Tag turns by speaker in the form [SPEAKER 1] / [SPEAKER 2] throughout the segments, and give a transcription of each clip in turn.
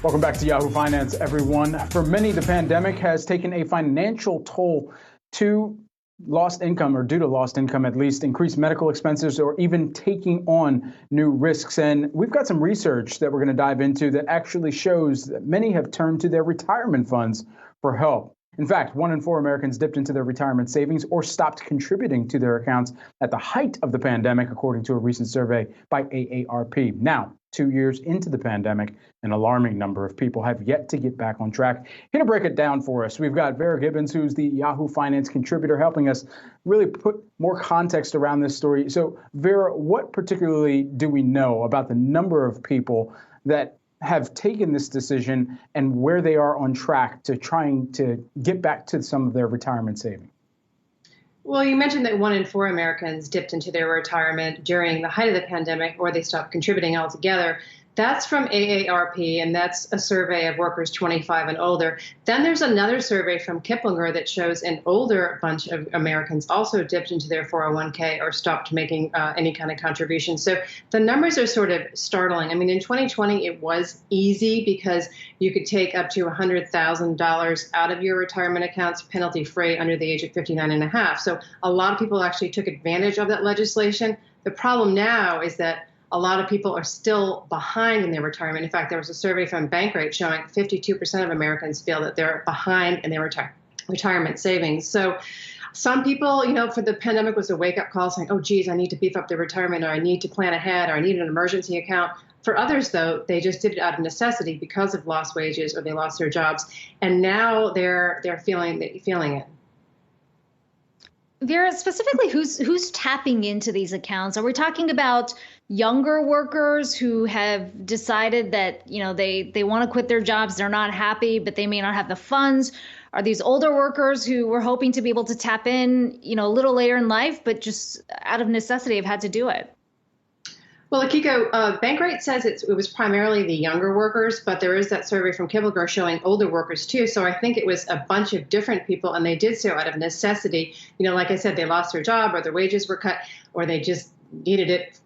[SPEAKER 1] Welcome back to Yahoo Finance, everyone. For many, the pandemic has taken a financial toll to lost income, or due to lost income at least, increased medical expenses, or even taking on new risks. And we've got some research that we're going to dive into that actually shows that many have turned to their retirement funds for help. In fact, 1 in 4 Americans dipped into their retirement savings or stopped contributing to their accounts at the height of the pandemic, according to a recent survey by AARP. Now, 2 years into the pandemic, an alarming number of people have yet to get back on track. Here to break it down for us, we've got Vera Gibbons, who's the Yahoo Finance contributor, helping us really put more context around this story. So, Vera, what particularly do we know about the number of people that have taken this decision and where they are on track to trying to get back to some of their retirement savings?
[SPEAKER 2] Well, you mentioned that 1 in 4 Americans dipped into their retirement during the height of the pandemic, or they stopped contributing altogether. That's from AARP, and that's a survey of workers 25 and older. Then there's another survey from Kiplinger that shows an older bunch of Americans also dipped into their 401k or stopped making any kind of contribution. So the numbers are sort of startling. I mean, in 2020, it was easy because you could take up to $100,000 out of your retirement accounts penalty-free under the age of 59 and a half. So a lot of people actually took advantage of that legislation. The problem now is that a lot of people are still behind in their retirement. In fact, there was a survey from Bankrate showing 52% of Americans feel that they're behind in their retirement savings. So some people, for the pandemic was a wake-up call saying, oh, geez, I need to beef up their retirement, or I need to plan ahead, or I need an emergency account. For others, though, they just did it out of necessity because of lost wages or they lost their jobs. And now they're feeling it.
[SPEAKER 3] Vera, specifically, who's tapping into these accounts? Are we talking about younger workers who have decided that, they want to quit their jobs, they're not happy, but they may not have the funds? Are these older workers who were hoping to be able to tap in, a little later in life, but just out of necessity have had to do it?
[SPEAKER 2] Well, Akiko, Bankrate says it was primarily the younger workers, but there is that survey from Kiplinger showing older workers too. So I think it was a bunch of different people, and they did so out of necessity. Like I said, they lost their job, or their wages were cut, or they just needed it,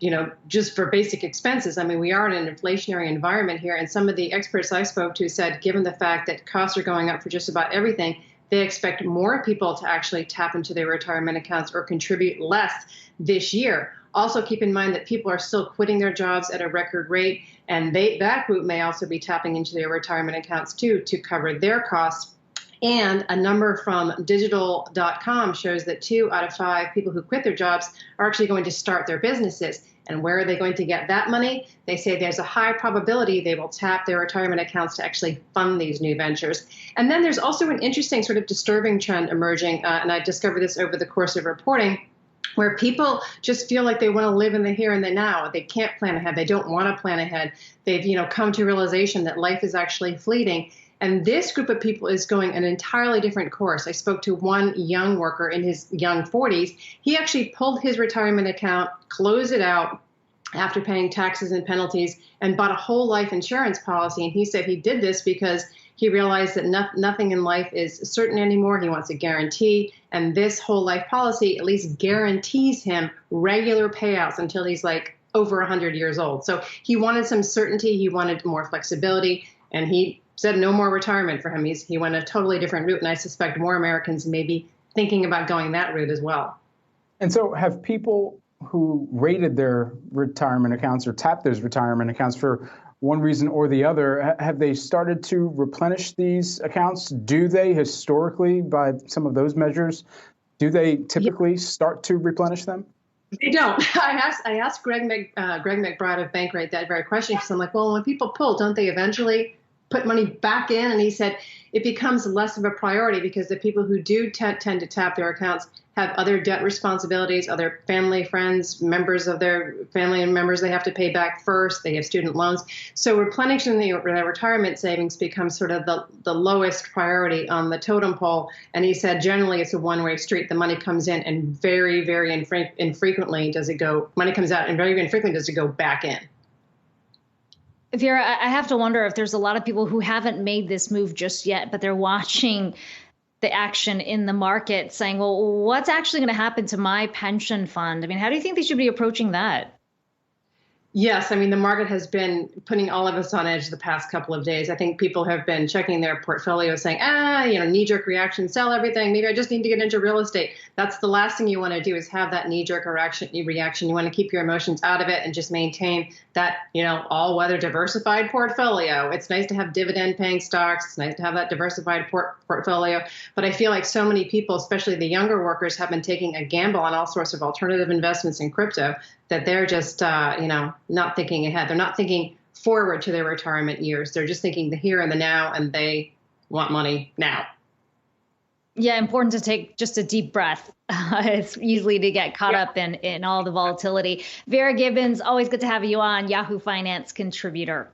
[SPEAKER 2] just for basic expenses. I mean, we are in an inflationary environment here, and some of the experts I spoke to said, given the fact that costs are going up for just about everything, they expect more people to actually tap into their retirement accounts or contribute less this year. Also, keep in mind that people are still quitting their jobs at a record rate, and that group may also be tapping into their retirement accounts too to cover their costs. And a number from digital.com shows that 2 out of 5 people who quit their jobs are actually going to start their businesses. And where are they going to get that money? They say there's a high probability they will tap their retirement accounts to actually fund these new ventures. And then there's also an interesting sort of disturbing trend emerging, and I discovered this over the course of reporting, where people just feel like they want to live in the here and the now. They can't plan ahead. They don't want to plan ahead. They've, come to realization that life is actually fleeting. And this group of people is going an entirely different course. I spoke to one young worker in his young 40s. He actually pulled his retirement account, closed it out after paying taxes and penalties, and bought a whole life insurance policy. And he said he did this because he realized that nothing in life is certain anymore. He wants a guarantee. And this whole life policy at least guarantees him regular payouts until he's like over 100 years old. So he wanted some certainty. He wanted more flexibility. And he said no more retirement for him. He went a totally different route. And I suspect more Americans may be thinking about going that route as well.
[SPEAKER 1] And so have people who raided their retirement accounts or tapped those retirement accounts for one reason or the other, have they started to replenish these accounts? Do they historically, by some of those measures, do they typically start to replenish them?
[SPEAKER 2] They don't. I asked Greg McBride of Bankrate that very question, because I'm like, well, when people pull, don't they eventually put money back in? And he said it becomes less of a priority because the people who do tend to tap their accounts have other debt responsibilities, other family, friends, members of their family and members they have to pay back first. They have student loans. So replenishing their retirement savings becomes sort of the lowest priority on the totem pole. And he said generally it's a one-way street. The money comes in and very, very infrequently does it go, money comes out and very infrequently does it go back in.
[SPEAKER 3] Vera, I have to wonder if there's a lot of people who haven't made this move just yet, but they're watching the action in the market saying, well, what's actually going to happen to my pension fund? I mean, how do you think they should be approaching that?
[SPEAKER 2] Yes, I mean, the market has been putting all of us on edge the past couple of days. I think people have been checking their portfolio saying, knee-jerk reaction, sell everything. Maybe I just need to get into real estate. That's the last thing you want to do is have that knee-jerk reaction. You want to keep your emotions out of it and just maintain that, all-weather diversified portfolio. It's nice to have dividend-paying stocks. It's nice to have that diversified portfolio. But I feel like so many people, especially the younger workers, have been taking a gamble on all sorts of alternative investments in crypto that they're just, not thinking ahead. They're not thinking forward to their retirement years. They're just thinking the here and the now, and they want money now.
[SPEAKER 3] Yeah, important to take just a deep breath. It's easy to get caught up in all the volatility. Vera Gibbons, always good to have you on, Yahoo Finance contributor.